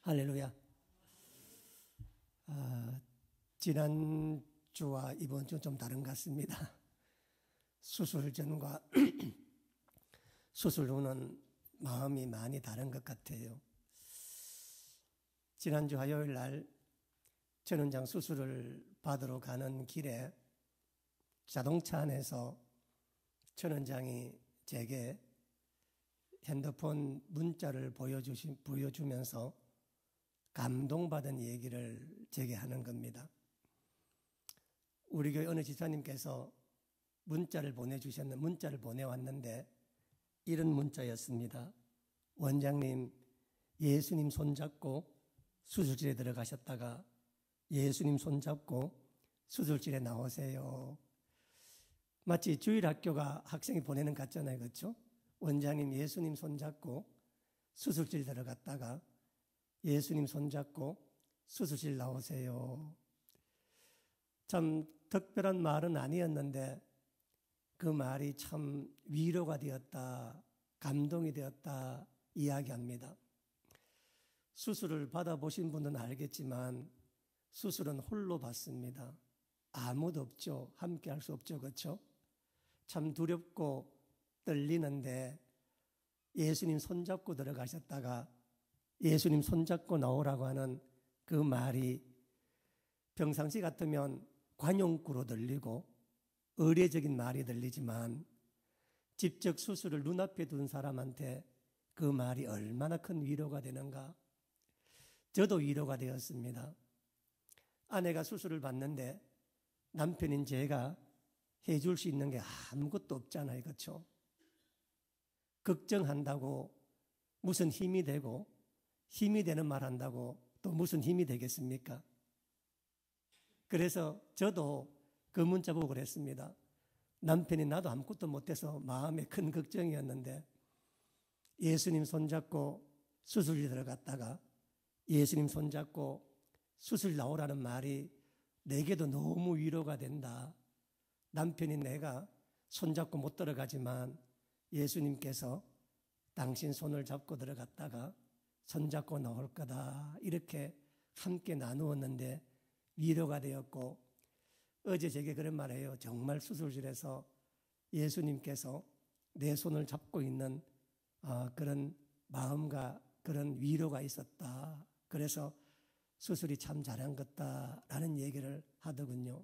할렐루야. 지난주와 이번 주 좀 다른 것 같습니다. 수술 전과 수술 후는 마음이 많이 다른 것 같아요. 지난주 화요일 날 전원장 수술을 받으러 가는 길에 자동차 안에서 전원장이 제게 핸드폰 문자를 보여주면서 감동받은 얘기를 제게 하는 겁니다. 우리 교회 어느 지사님께서 문자를 보내왔는데 이런 문자였습니다. 원장님, 예수님 손잡고 수술실에 들어가셨다가 예수님 손잡고 수술실에 나오세요. 마치 주일학교가 학생이 보내는 것 같잖아요. 그렇죠? 원장님, 예수님 손잡고 수술실 들어갔다가 예수님 손잡고 수술실 나오세요. 참 특별한 말은 아니었는데 그 말이 참 위로가 되었다, 감동이 되었다 이야기합니다. 수술을 받아보신 분은 알겠지만 수술은 홀로 받습니다. 아무도 없죠. 함께 할 수 없죠. 그렇죠? 참 두렵고 떨리는데 예수님 손잡고 들어가셨다가 예수님 손잡고 나오라고 하는 그 말이 평상시 같으면 관용구로 들리고 의례적인 말이 들리지만 직접 수술을 눈앞에 둔 사람한테 그 말이 얼마나 큰 위로가 되는가. 저도 위로가 되었습니다. 아내가 수술을 받는데 남편인 제가 해줄 수 있는 게 아무것도 없잖아요. 그렇죠? 걱정한다고 무슨 힘이 되고 힘이 되는 말 한다고 또 무슨 힘이 되겠습니까? 그래서 저도 그 문자 보고 그랬습니다. 남편이 나도 아무것도 못해서 마음에 큰 걱정이었는데 예수님 손잡고 수술실에 들어갔다가 예수님 손잡고 수술 나오라는 말이 내게도 너무 위로가 된다. 남편이 내가 손잡고 못 들어가지만 예수님께서 당신 손을 잡고 들어갔다가 손잡고 나올 거다. 이렇게 함께 나누었는데 위로가 되었고 어제 제게 그런 말이에요. 정말 수술실에서 예수님께서 내 손을 잡고 있는 그런 마음과 그런 위로가 있었다. 그래서 수술이 참 잘한 것 같다라는 얘기를 하더군요.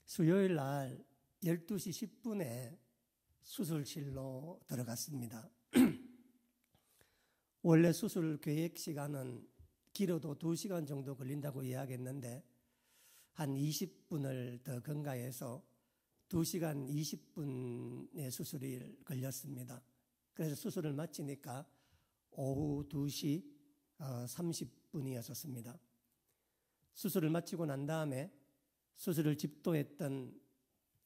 수요일 날 12시 10분에 수술실로 들어갔습니다. 원래 수술 계획 시간은 길어도 2시간 정도 걸린다고 이야기했는데 한 20분을 더 경과해서 2시간 20분의 수술이 걸렸습니다. 그래서 수술을 마치니까 오후 2시 30분이었습니다. 수술을 마치고 난 다음에 수술을 집도했던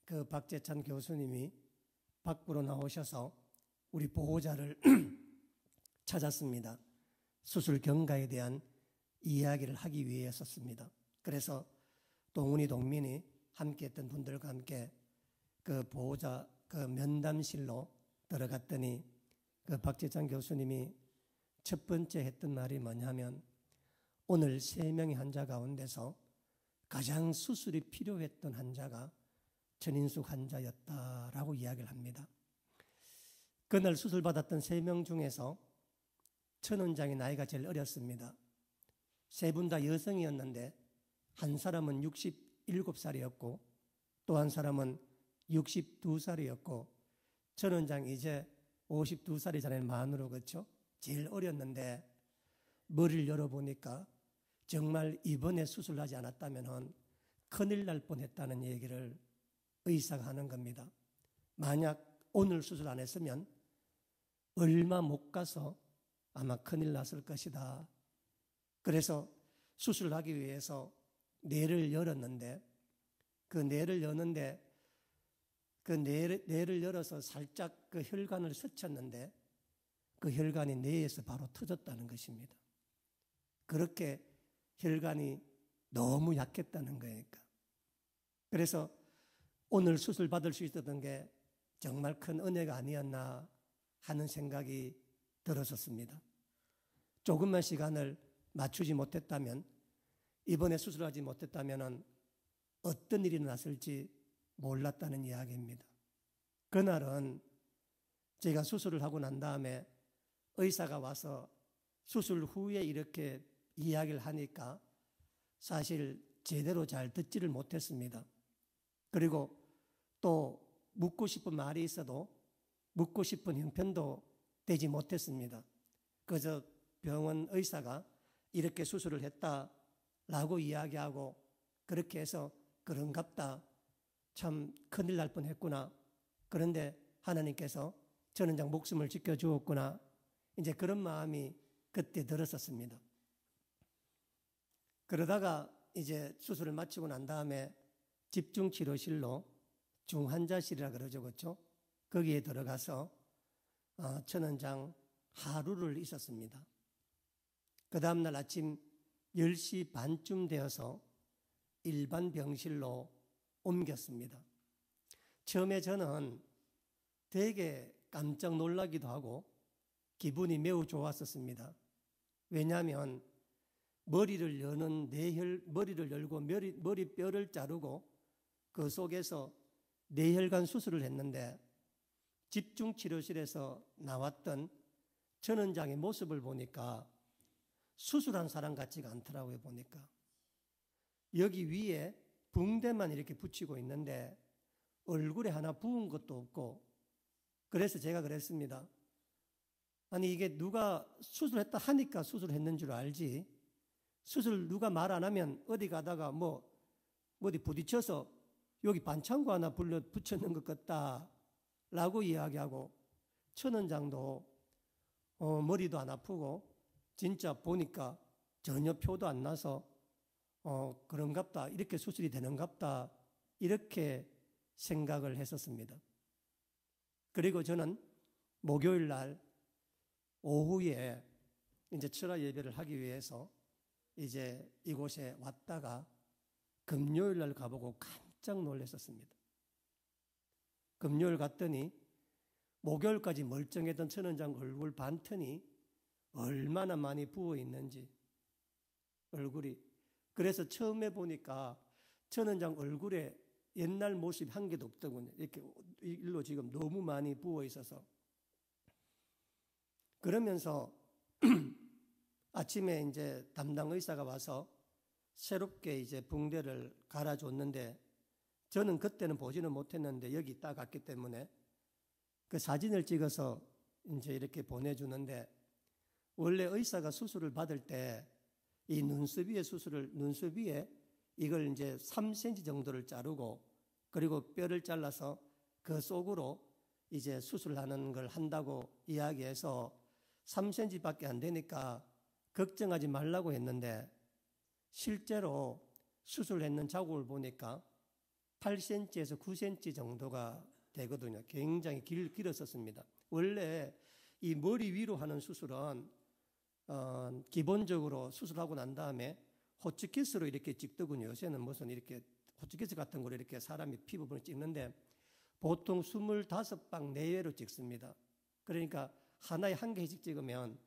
그 박재찬 교수님이 밖으로 나오셔서 우리 보호자를 찾았습니다. 수술 경과에 대한 이야기를 하기 위해서였습니다. 그래서 동훈이 동민이 함께했던 분들과 함께 그 보호자 그 면담실로 들어갔더니 그 박재찬 교수님이 첫 번째 했던 말이 뭐냐면 오늘 3명의 환자 가운데서 가장 수술이 필요했던 환자가 전인숙 환자였다라고 이야기를 합니다. 그날 수술받았던 3명 중에서 전원장의 나이가 제일 어렸습니다. 3분 다 여성이었는데 한 사람은 67살이었고 또 한 사람은 62살이었고 전원장이 이제 52살이잖아요. 만으로. 그렇죠? 제일 어렸는데 머리를 열어보니까 정말 이번에 수술하지 않았다면 큰일 날 뻔했다는 얘기를 의사가 하는 겁니다. 만약 오늘 수술 안 했으면 얼마 못 가서 아마 큰일 났을 것이다. 그래서 수술을 하기 위해서 뇌를 열었는데 그 뇌를 열어서 살짝 그 혈관을 스쳤는데 그 혈관이 뇌에서 바로 터졌다는 것입니다. 그렇게 혈관이 너무 약했다는 거니까. 그래서 오늘 수술 받을 수 있었던 게 정말 큰 은혜가 아니었나 하는 생각이 들었었습니다. 조금만 시간을 맞추지 못했다면, 이번에 수술하지 못했다면 어떤 일이 났을지 몰랐다는 이야기입니다. 그날은 제가 수술을 하고 난 다음에 의사가 와서 수술 후에 이렇게 이야기를 하니까 사실 제대로 잘 듣지를 못했습니다. 그리고 또 묻고 싶은 말이 있어도 묻고 싶은 형편도 되지 못했습니다. 그래서 병원 의사가 이렇게 수술을 했다라고 이야기하고 그렇게 해서 그런갑다. 참 큰일 날 뻔했구나. 그런데 하나님께서 전원장 목숨을 지켜주었구나. 이제 그런 마음이 그때 들었었습니다. 그러다가 이제 수술을 마치고 난 다음에 집중치료실로 중환자실이라 그러죠. 그렇죠? 거기에 들어가서 천원장 하루를 있었습니다. 그 다음날 아침 10시 반쯤 되어서 일반 병실로 옮겼습니다. 처음에 저는 되게 깜짝 놀라기도 하고 기분이 매우 좋았었습니다. 왜냐하면 머리를 열고 머리뼈를 자르고 그 속에서 뇌혈관 수술을 했는데 집중치료실에서 나왔던 전원장의 모습을 보니까 수술한 사람 같지가 않더라고요. 보니까 여기 위에 붕대만 이렇게 붙이고 있는데 얼굴에 하나 부은 것도 없고, 그래서 제가 그랬습니다. 아니 이게 누가 수술했다 하니까 수술했는 줄 알지, 수술 누가 말 안 하면 어디 가다가 어디 부딪혀서 여기 반창고 하나 붙였는 것 같다 라고 이야기하고, 천원장도 머리도 안 아프고 진짜 보니까 전혀 표도 안 나서 그런갑다, 이렇게 수술이 되는갑다, 이렇게 생각을 했었습니다. 그리고 저는 목요일 날 오후에 이제 철야 예배를 하기 위해서 이제 이곳에 왔다가 금요일 날 가보고 깜짝 놀랐었습니다. 금요일 갔더니 목요일까지 멀쩡했던 천원장 얼굴 반턴이 얼마나 많이 부어 있는지 얼굴이. 그래서 처음에 보니까 천원장 얼굴에 옛날 모습이 한 개도 없더군요. 이렇게 일로 지금 너무 많이 부어 있어서. 그러면서 아침에 이제 담당 의사가 와서 새롭게 이제 붕대를 갈아줬는데, 저는 그때는 보지는 못했는데 여기 딱 갔기 때문에 그 사진을 찍어서 이제 이렇게 보내주는데, 원래 의사가 수술을 받을 때 이 눈썹위에 이걸 이제 3cm 정도를 자르고 그리고 뼈를 잘라서 그 속으로 이제 수술하는 걸 한다고 이야기해서 3cm밖에 안 되니까 걱정하지 말라고 했는데, 실제로 수술했는 자국을 보니까 8cm에서 9cm 정도가 되거든요. 굉장히 길었었습니다. 원래 이 머리 위로 하는 수술은 기본적으로 수술하고 난 다음에 호치키스로 이렇게 찍더군요. 요새는 무슨 이렇게 호치키스 같은 거로 이렇게 사람이 피부분을 찍는데 보통 25방 내외로 찍습니다. 그러니까 하나에 한 개씩 찍으면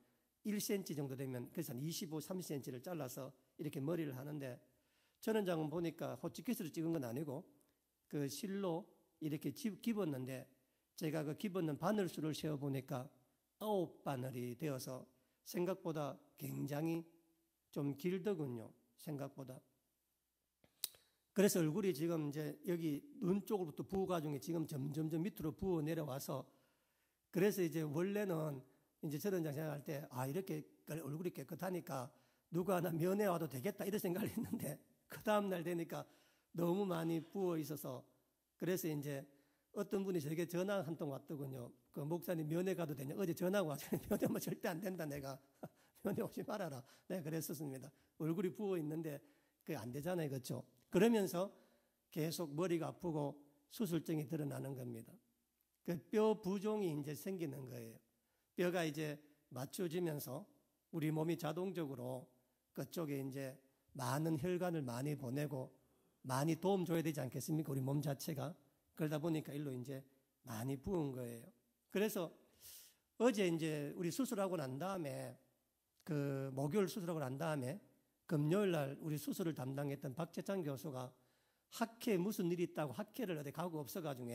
1cm 정도 되면, 그래서 한 25, 30cm를 잘라서 이렇게 머리를 하는데, 천원장은 보니까 호치키스로 찍은 건 아니고 그 실로 이렇게 집었는데, 제가 그 집었는 바늘수를 세어보니까 9바늘이 되어서 생각보다 굉장히 좀 길더군요. 생각보다. 그래서 얼굴이 지금 이제 여기 눈 쪽으로부터 부어가지고 지금 점점 밑으로 부어 내려와서, 그래서 이제 원래는 이제 천원장 생각할 때 이렇게 얼굴이 깨끗하니까 누가 하나 면회 와도 되겠다 이런 생각을 했는데, 그 다음날 되니까 너무 많이 부어 있어서, 그래서 이제 어떤 분이 저에게 전화 한 통 왔더군요. 그 목사님 면회 가도 되냐? 어제 전화가 와서 면회하면 절대 안 된다. 내가 면회 오지 말아라. 내가 그랬었습니다. 얼굴이 부어 있는데 그게 안 되잖아요. 그렇죠? 그러면서 계속 머리가 아프고 수술증이 드러나는 겁니다. 그 뼈 부종이 이제 생기는 거예요. 뼈가 이제 맞춰지면서 우리 몸이 자동적으로 그쪽에 이제 많은 혈관을 많이 보내고 많이 도움 줘야 되지 않겠습니까? 우리 몸 자체가. 그러다 보니까 일로 이제 많이 부은 거예요. 그래서 어제 이제 우리 수술하고 난 다음에 그 목요일 수술하고 난 다음에 금요일 날 우리 수술을 담당했던 박재창 교수가 학회에 무슨 일이 있다고 학회를 어디 가고 없어가지고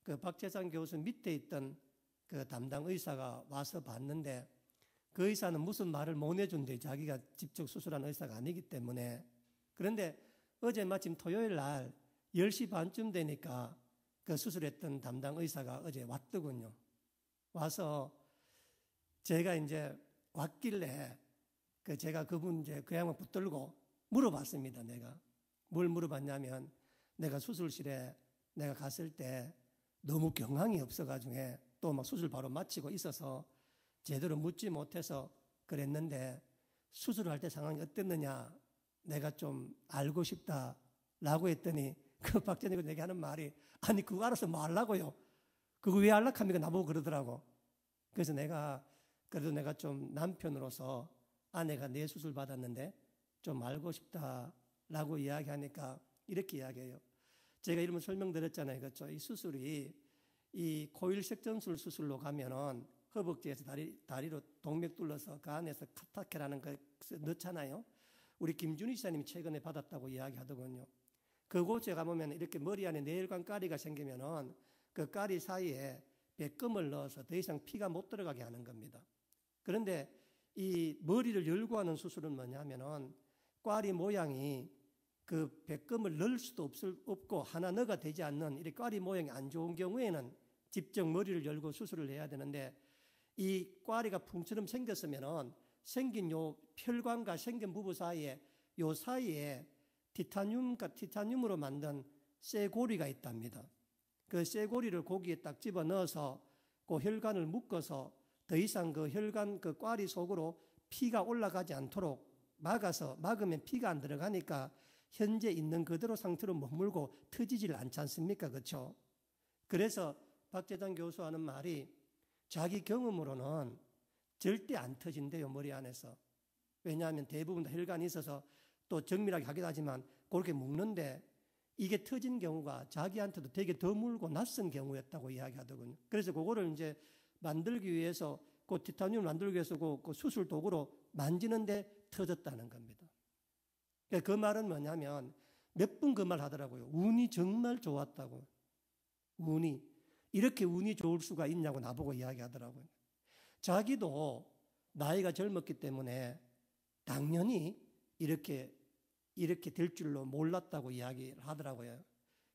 그 박재창 교수 밑에 있던 그 담당 의사가 와서 봤는데 그 의사는 무슨 말을 못 해준대. 자기가 직접 수술한 의사가 아니기 때문에. 그런데 어제 마침 토요일 날 10시 반쯤 되니까 그 수술했던 담당 의사가 어제 왔더군요. 와서 제가 이제 왔길래 제가 그분 이제 그 양반 붙들고 물어봤습니다. 내가 뭘 물어봤냐면 내가 수술실에 내가 갔을 때 너무 경황이 없어가지고 또 막 수술 바로 마치고 있어서 제대로 묻지 못해서 그랬는데 수술할 때 상황이 어땠느냐 내가 좀 알고 싶다라고 했더니 그 박재님 내게 하는 말이 아니 그거 알아서 뭐 하려고요? 그거 왜 알락합니까? 나보고 그러더라고. 그래서 그래도 내가 좀 남편으로서 아내가 내 수술 받았는데 좀 알고 싶다라고 이야기하니까 이렇게 이야기해요. 제가 이러면 설명드렸잖아요. 그렇죠? 이 수술이 이 코일색전술 수술로 가면은 허벅지에서 다리로 동맥 뚫러서 그 안에서 카타케라는 거 넣잖아요. 우리 김준희 시사님이 최근에 받았다고 이야기하더군요. 그곳에 가보면 이렇게 머리 안에 뇌혈관 까리가 생기면은 그 까리 사이에 백금을 넣어서 더 이상 피가 못 들어가게 하는 겁니다. 그런데 이 머리를 열고 하는 수술은 뭐냐면은 꽈리 모양이 그 백금을 넣을 수도 없고 하나 넣어가 되지 않는 이렇게 꽈리 모양이 안 좋은 경우에는 직접 머리를 열고 수술을 해야 되는데 이 꽈리가 풍처럼 생겼으면은 생긴 요 혈관과 생긴 부부 사이에 요 사이에 티타늄으로 만든 쇠고리가 있답니다. 그 쇠고리를 고기에 딱 집어 넣어서 그 혈관을 묶어서 더 이상 그 혈관 그 꽈리 속으로 피가 올라가지 않도록 막으면 피가 안 들어가니까 현재 있는 그대로 상태로 머물고 터지질 않지 않습니까? 그렇죠? 그래서 박재단 교수 하는 말이 자기 경험으로는 절대 안 터진대요, 머리 안에서. 왜냐하면 대부분 다 혈관이 있어서 또 정밀하게 하기도 하지만 그렇게 묶는데 이게 터진 경우가 자기한테도 되게 드물고 낯선 경우였다고 이야기하더군요. 그래서 그거를 이제 만들기 위해서 그 티타늄을 만들기 위해서 그 수술 도구로 만지는데 터졌다는 겁니다. 그 말은 뭐냐면 몇 번 그 말 하더라고요. 운이 정말 좋았다고. 이렇게 운이 좋을 수가 있냐고 나보고 이야기하더라고요. 자기도 나이가 젊었기 때문에 당연히 이렇게 될 줄로 몰랐다고 이야기를 하더라고요.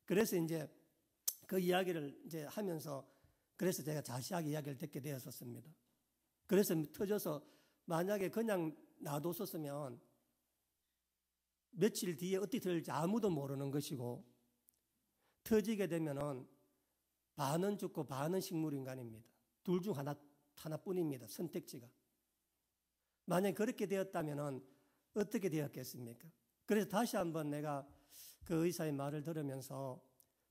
그래서 이제 그 이야기를 이제 하면서 그래서 제가 자세하게 이야기를 듣게 되었었습니다. 그래서 터져서 만약에 그냥 놔뒀었으면 며칠 뒤에 어떻게 될지 아무도 모르는 것이고 터지게 되면은 반은 죽고 반은 식물인간입니다. 둘 중 하나뿐입니다. 선택지가. 만약에 그렇게 되었다면은 어떻게 되었겠습니까? 그래서 다시 한번 내가 그 의사의 말을 들으면서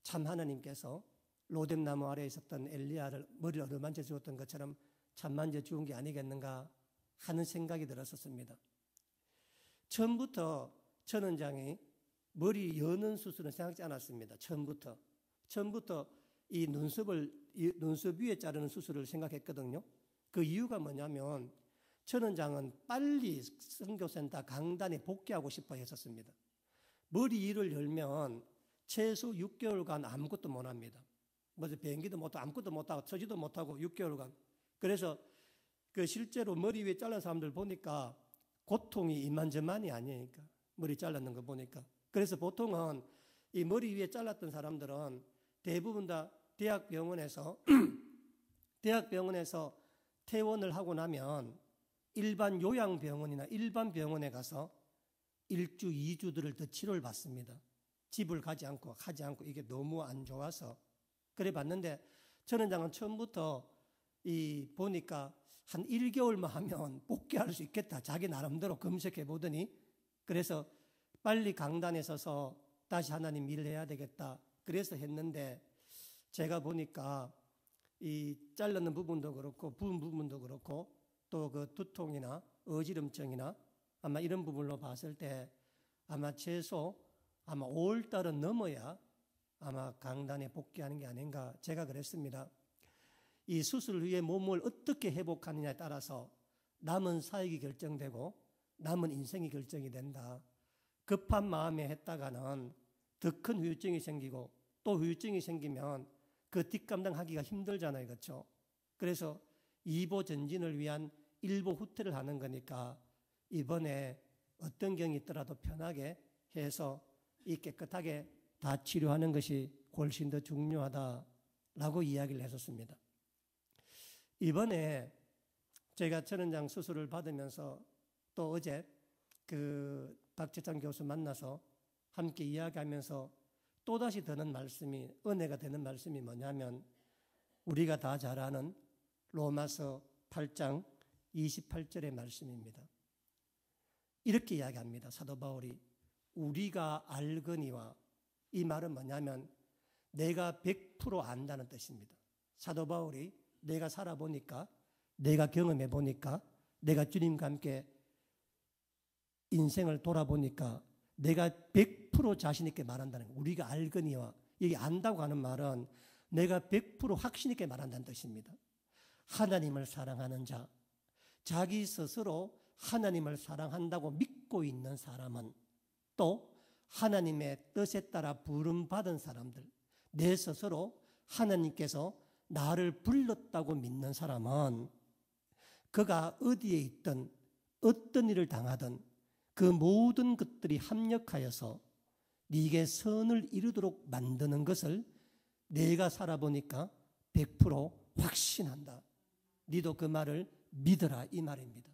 참 하나님께서 로뎀나무 아래에 있었던 엘리야를 머리를 어루만져 주었던 것처럼 참 만져 주은 게 아니겠는가 하는 생각이 들었었습니다. 처음부터 천 원장이 머리 여는 수술은 생각지 않았습니다. 처음부터 이 눈썹 위에 자르는 수술을 생각했거든요. 그 이유가 뭐냐면 천 원장은 빨리 선교센터 강단에 복귀하고 싶어 했었습니다. 머리 위를 열면 최소 6개월간 아무것도 못 합니다. 비행기도 못하고 아무것도 못하고 서지도 못하고 6개월간. 그래서 그 실제로 머리 위에 잘른 사람들 보니까 고통이 이만저만이 아니니까 머리 잘랐는 거 보니까. 그래서 보통은 이 머리 위에 잘랐던 사람들은 대부분 다 대학병원에서 퇴원을 하고 나면 일반 요양병원이나 일반 병원에 가서 1주, 2주들을 더 치료를 받습니다. 집을 하지 않고 이게 너무 안 좋아서. 그래 봤는데 천 원장은 처음부터 보니까 한 1개월만 하면 복귀할 수 있겠다. 자기 나름대로 검색해 보더니 그래서 빨리 강단에 서서 다시 하나님 일을 해야 되겠다. 그래서 했는데 제가 보니까 이 잘랐는 부분도 그렇고 부은 부분도 그렇고 또 그 두통이나 어지럼증이나 아마 이런 부분으로 봤을 때 아마 최소 5월 달은 넘어야 아마 강단에 복귀하는 게 아닌가 제가 그랬습니다. 이 수술 후에 몸을 어떻게 회복하느냐에 따라서 남은 사역이 결정되고 남은 인생이 결정이 된다. 급한 마음에 했다가는 더 큰 후유증이 생기고 또 후유증이 생기면 그 뒷감당하기가 힘들잖아요. 그렇죠? 그래서 2보 전진을 위한 1보 후퇴를 하는 거니까 이번에 어떤 경이 있더라도 편하게 해서 이 깨끗하게 다 치료하는 것이 훨씬 더 중요하다라고 이야기를 했었습니다. 이번에 제가 전원장 수술을 받으면서 또 어제 그 박재창 교수 만나서 함께 이야기하면서 또다시 드는 말씀이, 은혜가 되는 말씀이 뭐냐면 우리가 다 잘 아는 로마서 8장 28절의 말씀입니다. 이렇게 이야기합니다. 사도 바울이 우리가 알거니와, 이 말은 뭐냐면 내가 100% 안다는 뜻입니다. 사도 바울이 내가 살아보니까, 내가 경험해보니까, 내가 주님과 함께 인생을 돌아보니까 내가 100% 자신 있게 말한다는 거예요. 우리가 알거니와, 이게 안다고 하는 말은 내가 100% 확신 있게 말한다는 뜻입니다. 하나님을 사랑하는 자, 자기 스스로 하나님을 사랑한다고 믿고 있는 사람은, 또 하나님의 뜻에 따라 부름받은 사람들, 내 스스로 하나님께서 나를 불렀다고 믿는 사람은 그가 어디에 있든 어떤 일을 당하든 그 모든 것들이 합력하여서 네게 선을 이루도록 만드는 것을 내가 살아보니까 100% 확신한다. 네도 그 말을 믿어라, 이 말입니다.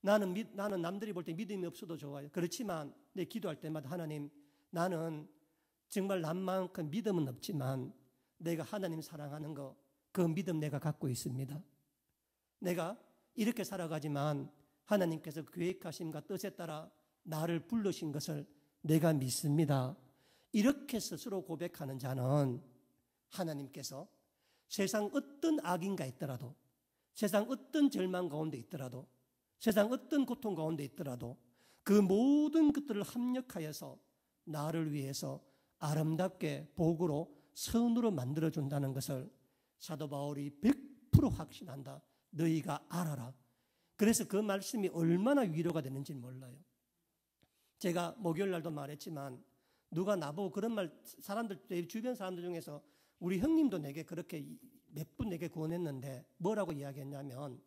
나는 남들이 볼 때 믿음이 없어도 좋아요. 그렇지만 내 기도할 때마다 하나님, 나는 정말 남만큼 믿음은 없지만 내가 하나님 사랑하는 거, 그 믿음 내가 갖고 있습니다. 내가 이렇게 살아가지만 하나님께서 계획하심과 뜻에 따라 나를 부르신 것을 내가 믿습니다. 이렇게 스스로 고백하는 자는 하나님께서 세상 어떤 악인가 있더라도, 세상 어떤 절망 가운데 있더라도, 세상 어떤 고통 가운데 있더라도 그 모든 것들을 합력하여서 나를 위해서 아름답게 복으로 선으로 만들어준다는 것을 사도 바울이 100% 확신한다. 너희가 알아라. 그래서 그 말씀이 얼마나 위로가 되는지 몰라요. 제가 목요일 날도 말했지만 누가 나보고 그런 말, 사람들, 내 주변 사람들 중에서 우리 형님도 내게 그렇게 몇 분 내게 구원했는데 뭐라고 이야기했냐면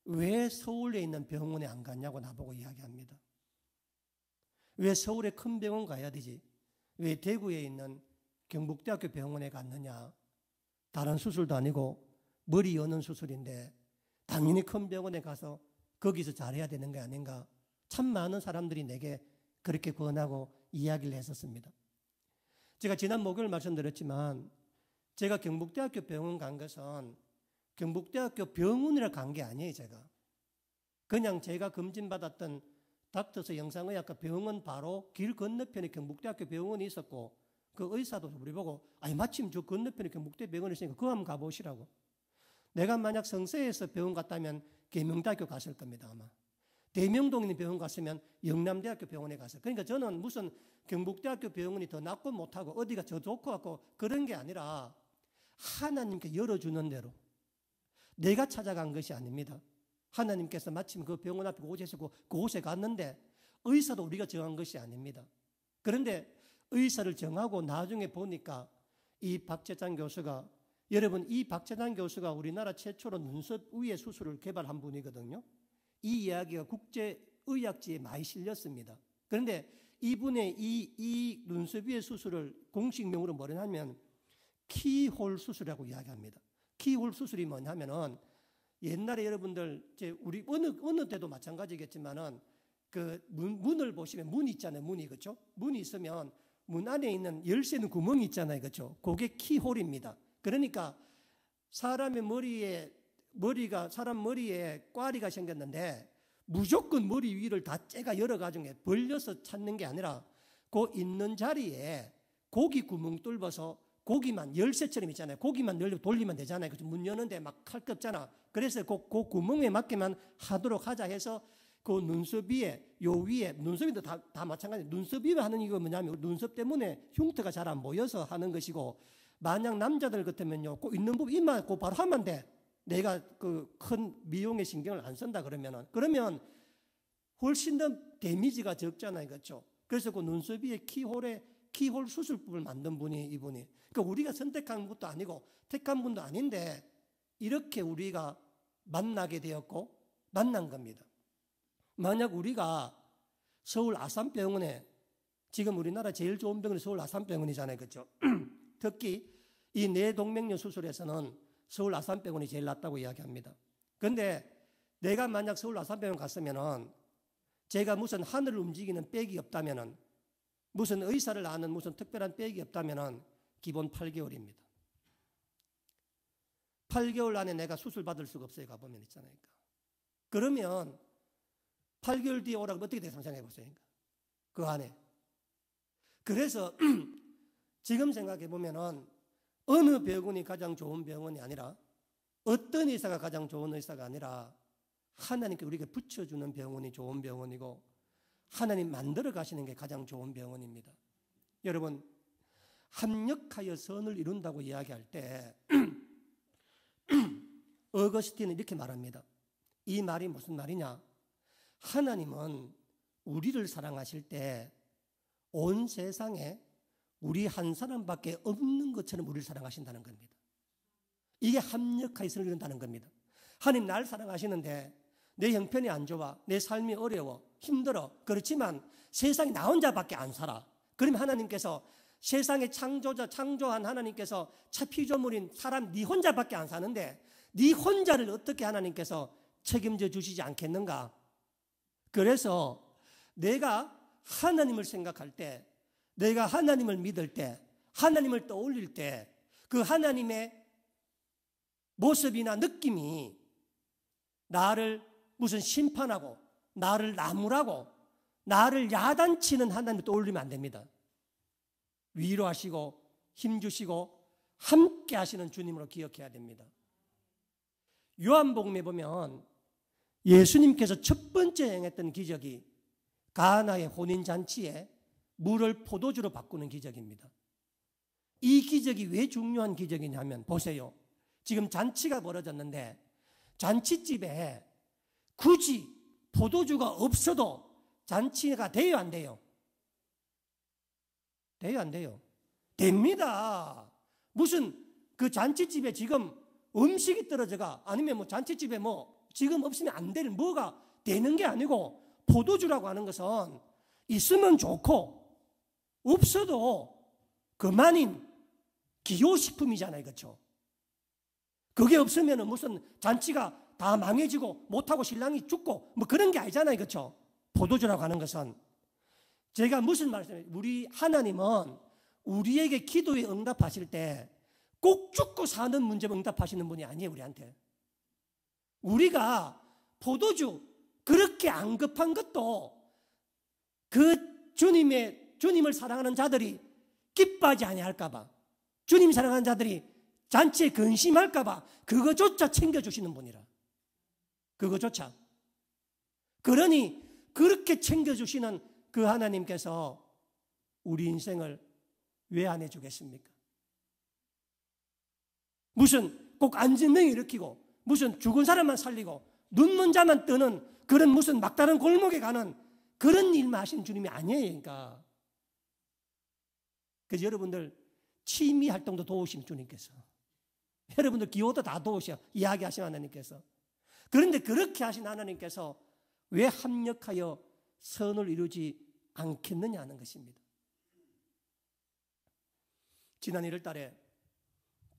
왜 서울에 있는 병원에 안 갔냐고 나보고 이야기합니다. 왜 서울에 큰 병원 가야 되지? 왜 대구에 있는 경북대학교 병원에 갔느냐? 다른 수술도 아니고 머리 여는 수술인데 당연히 큰 병원에 가서 거기서 잘해야 되는 게 아닌가? 참 많은 사람들이 내게 그렇게 권하고 이야기를 했었습니다. 제가 지난 목요일 말씀드렸지만 제가 경북대학교 병원 간 것은 경북대학교 병원이라 간 게 아니에요. 그냥 제가 검진받았던 닥터스 영상의학과 병원 바로 길 건너편에 경북대학교 병원이 있었고 그 의사도 우리 보고 아니 마침 저 건너편에 경북대 병원이 있으니까 그거 한번 가보시라고. 내가 만약 성서에서 병원 갔다면 계명대학교 갔을 겁니다. 아마 대명동에 있는 병원 갔으면 영남대학교 병원에 갔어요. 그러니까 저는 무슨 경북대학교 병원이 더 낫고 못하고 어디가 더 좋고 하고 그런 게 아니라 하나님께 열어주는 대로 내가 찾아간 것이 아닙니다. 하나님께서 마침 그 병원 앞에 오셔서 그곳에 갔는데 의사도 우리가 정한 것이 아닙니다. 그런데 의사를 정하고 나중에 보니까 이 박재찬 교수가, 여러분 이 박재찬 교수가 우리나라 최초로 눈썹 위에 수술을 개발한 분이거든요. 이 이야기가 국제의학지에 많이 실렸습니다. 그런데 이분의 이 눈썹 위에 수술을 공식명으로 뭐냐면 키홀 수술이라고 이야기합니다. 키홀 수술이 뭐냐면은 옛날에 여러분들 우리 어느 때도 마찬가지겠지만은 그 문을 보시면 문이 있잖아요. 문이, 그렇죠? 문이 있으면 문 안에 있는 열쇠는 구멍이 있잖아요. 그렇죠? 그게 키홀입니다. 그러니까 사람 머리에 꽈리가 생겼는데 무조건 머리 위를 다 째가 여러 가지에 벌려서 찾는 게 아니라 그 있는 자리에 고기 구멍 뚫어서 고기만 열쇠처럼 있잖아요. 고기만 돌리면 되잖아요. 그렇죠? 문 여는데 막 할 거 없잖아. 그래서 그 구멍에 맞게만 하도록 하자 해서 그 눈썹 위에, 요 위에, 눈썹인도 다 마찬가지예요. 눈썹 위에 하는 이거 뭐냐면 눈썹 때문에 흉터가 잘 안 보여서 하는 것이고, 만약 남자들 같으면요, 그 있는 부분 이만 그 바로 하면 돼. 내가 그 큰 미용에 신경을 안 쓴다 그러면 훨씬 더 데미지가 적잖아요. 그렇죠? 그래서 그 눈썹이의 키홀 수술법을 만든 분이 이분이. 그러니까 우리가 선택한 것도 아니고 택한 분도 아닌데 이렇게 우리가 만나게 되었고 만난 겁니다. 만약 우리가 서울 아산병원에, 지금 우리나라 제일 좋은 병원이 서울 아산병원이잖아요. 그렇죠? 특히 이 뇌동맥류 수술에서는 서울 아산병원이 제일 낫다고 이야기합니다. 그런데 내가 만약 서울 아산병원 갔으면은 제가 무슨 하늘을 움직이는 백이 없다면은, 무슨 의사를 아는 무슨 특별한 백이 없다면은 기본 8개월입니다. 8개월 안에 내가 수술 받을 수가 없어요. 가보면 있잖아요. 그러면 8개월 뒤에 오라고 어떻게 돼서 상상해 보세요. 그 안에. 그래서 지금 생각해 보면은 어느 병원이 가장 좋은 병원이 아니라, 어떤 의사가 가장 좋은 의사가 아니라 하나님께 우리에게 붙여주는 병원이 좋은 병원이고 하나님 만들어 가시는 게 가장 좋은 병원입니다. 여러분, 합력하여 선을 이룬다고 이야기할 때 어거스틴은 이렇게 말합니다. 이 말이 무슨 말이냐? 하나님은 우리를 사랑하실 때 온 세상에 우리 한 사람밖에 없는 것처럼 우리를 사랑하신다는 겁니다. 이게 합력하여 선을 이룬다는 겁니다. 하나님 날 사랑하시는데 내 형편이 안 좋아, 내 삶이 어려워, 힘들어. 그렇지만 세상에 나 혼자밖에 안 살아. 그러면 하나님께서, 세상의 창조한 하나님께서 피조물인 사람 네 혼자밖에 안 사는데 네 혼자를 어떻게 하나님께서 책임져 주시지 않겠는가? 그래서 내가 하나님을 생각할 때, 내가 하나님을 믿을 때, 하나님을 떠올릴 때 그 하나님의 모습이나 느낌이 나를 무슨 심판하고 나를 나무라고 나를 야단치는 하나님을 떠올리면 안 됩니다. 위로하시고 힘주시고 함께 하시는 주님으로 기억해야 됩니다. 요한복음에 보면 예수님께서 첫 번째 행했던 기적이 가나의 혼인잔치에 물을 포도주로 바꾸는 기적입니다. 이 기적이 왜 중요한 기적이냐면, 보세요. 지금 잔치가 벌어졌는데 잔치집에 굳이 포도주가 없어도 잔치가 돼요, 안 돼요? 돼요, 안 돼요? 됩니다. 무슨 그 잔치집에 지금 음식이 떨어져가, 아니면 뭐 잔치집에 뭐 지금 없으면 안 되는 뭐가 되는 게 아니고, 포도주라고 하는 것은 있으면 좋고 없어도 그만인 기호식품이잖아요. 그렇죠? 그게 없으면 무슨 잔치가 다 망해지고 못하고 신랑이 죽고 뭐 그런 게 아니잖아요. 그렇죠? 포도주라고 하는 것은, 제가 무슨 말씀이에요? 우리 하나님은 우리에게 기도에 응답하실 때 꼭 죽고 사는 문제에 응답하시는 분이 아니에요. 우리한테. 우리가 포도주 그렇게 안 급한 것도 그 주님을 사랑하는 자들이 기뻐하지 아니할까 봐, 주님 사랑하는 자들이 잔치에 근심할까 봐 그거조차 챙겨주시는 분이라. 그거조차. 그러니 그렇게 챙겨주시는 그 하나님께서 우리 인생을 왜 안 해주겠습니까? 무슨 꼭 안진병 일으키고 무슨 죽은 사람만 살리고 눈먼 자만 뜨는 그런 무슨 막다른 골목에 가는 그런 일만 하시는 주님이 아니에요. 그러니까. 그래서 여러분들 취미 활동도 도우시는 주님께서, 여러분들 기호도 다 도우셔 이야기하시는 하나님께서. 그런데 그렇게 하신 하나님께서 왜 합력하여 선을 이루지 않겠느냐 하는 것입니다. 지난 1월 달에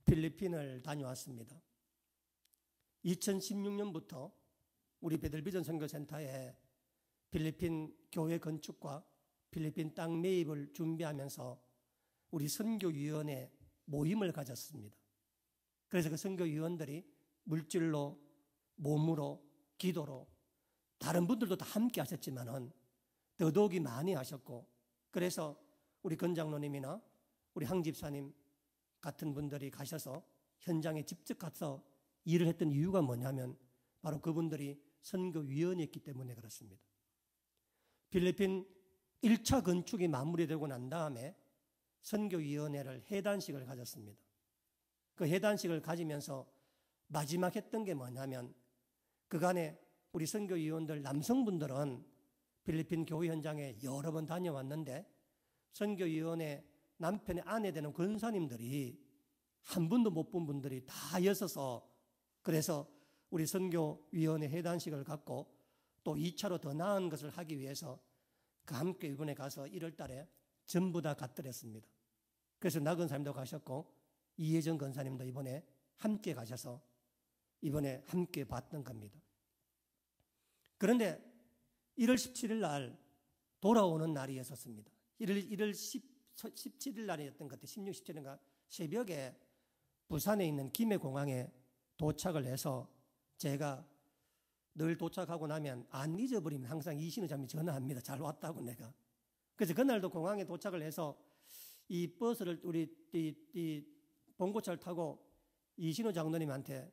필리핀을 다녀왔습니다. 2016년부터 우리 베들비전 선교센터에 필리핀 교회 건축과 필리핀 땅 매입을 준비하면서 우리 선교위원회 모임을 가졌습니다. 그래서 그 선교위원들이 물질로, 몸으로, 기도로 다른 분들도 다 함께 하셨지만은 더더욱이 많이 하셨고, 그래서 우리 건장로님이나 우리 황 집사님 같은 분들이 가셔서 현장에 직접 가서 일을 했던 이유가 뭐냐면 바로 그분들이 선교위원이었기 때문에 그렇습니다. 필리핀 1차 건축이 마무리되고 난 다음에 선교위원회를 해단식을 가졌습니다. 그 해단식을 가지면서 마지막 했던 게 뭐냐면 그간에 우리 선교위원들 남성분들은 필리핀 교회 현장에 여러 번 다녀왔는데 선교위원회 남편의 아내 되는 권사님들이 한 분도 못 본 분들이 다 있어서 그래서 우리 선교위원회 회단식을 갖고 또 2차로 더 나은 것을 하기 위해서 그 함께 이번에 가서 1월 달에 전부 다 갔더랬습니다. 그래서 나 권사님도 가셨고 이혜정 권사님도 이번에 함께 가셔서 이번에 함께 봤던 겁니다. 그런데 1월 17일 날 돌아오는 날이었습니다. 1월 17일 날이었던 것 같아요. 16, 17일인가 새벽에 부산에 있는 김해공항에 도착을 해서 제가 늘 도착하고 나면 안 잊어버리면 항상 이신우 장님이 전화합니다. 잘 왔다고 내가. 그래서 그날도 공항에 도착을 해서 이 버스를 우리 이 봉고차를 타고 이신우 장로님한테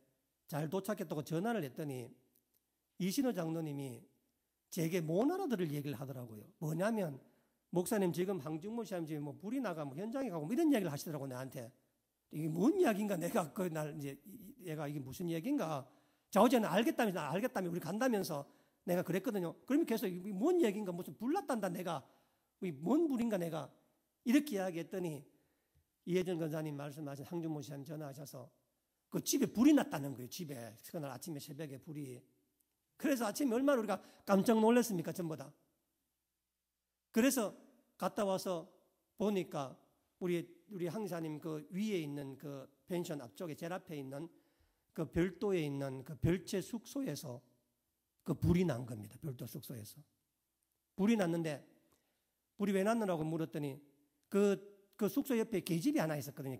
잘 도착했다고 전화를 했더니 이신우 장로님이 제게 못 알아들을 얘기를 하더라고요. 뭐냐면 목사님 지금 황중모 시장님 지금 뭐 불이 나가 뭐 현장에 가고 뭐 이런 얘기를 하시더라고 나한테. 이게 뭔 이야기인가 내가 그날 이제 얘가 이게 무슨 얘기인가. 자 어제는 알겠다며 우리 간다면서 내가 그랬거든요. 그러면 계속 뭔 얘기인가 무슨 불 났단다 내가 뭔 불인가 내가 이렇게 이야기했더니 이혜정 권사님 말씀하신 황중모 시장님 전화하셔서 그 집에 불이 났다는 거예요. 집에 그날 아침에 새벽에 불이. 그래서 아침에 얼마나 우리가 깜짝 놀랐습니까 전부 다. 그래서 갔다 와서 보니까 우리 항사님 그 위에 있는 그 펜션 앞쪽에 제일 앞에 있는 그 별도에 있는 그 별채 숙소에서 그 불이 난 겁니다. 별도 숙소에서. 불이 났는데 불이 왜 났느냐고 물었더니 그 숙소 옆에 개집이 하나 있었거든요.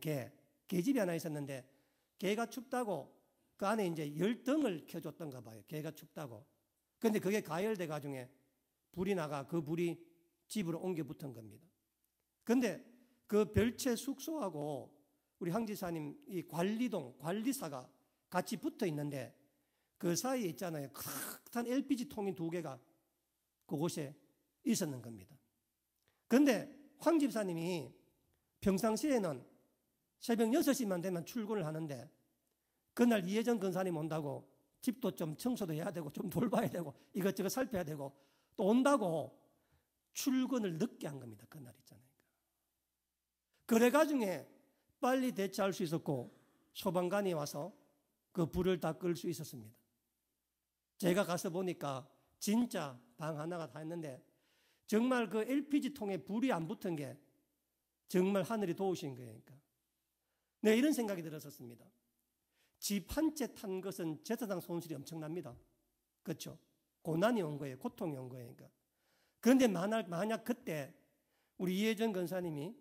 개집이 하나 있었는데 개가 춥다고 그 안에 이제 열등을 켜줬던가 봐요. 개가 춥다고. 그런데 그게 가열돼 가지고 불이 나가 그 불이 집으로 옮겨 붙은 겁니다. 그런데 그 별채 숙소하고 우리 황지사님 이 관리사가 같이 붙어 있는데 그 사이에 있잖아요. 큰 LPG 통이 2개가 그곳에 있었는 겁니다. 그런데 황 집사님이 평상시에는 새벽 6시만 되면 출근을 하는데 그날 이혜정 권사님 온다고 집도 좀 청소도 해야 되고 좀 돌봐야 되고 이것저것 살펴야 되고 또 온다고 출근을 늦게 한 겁니다. 그날 있잖아요. 그래가지고 빨리 대처할 수 있었고 소방관이 와서 그 불을 다 끌 수 있었습니다. 제가 가서 보니까 진짜 방 하나가 다 있는데 정말 그 LPG통에 불이 안 붙은 게 정말 하늘이 도우신 거예요. 그러니까. 내가 이런 생각이 들었었습니다. 집 한 채 탄 것은 제사장 손실이 엄청납니다. 그렇죠? 고난이 온 거예요. 고통이 온 거예요. 그러니까. 그런데 만약 그때 우리 이혜정 권사님이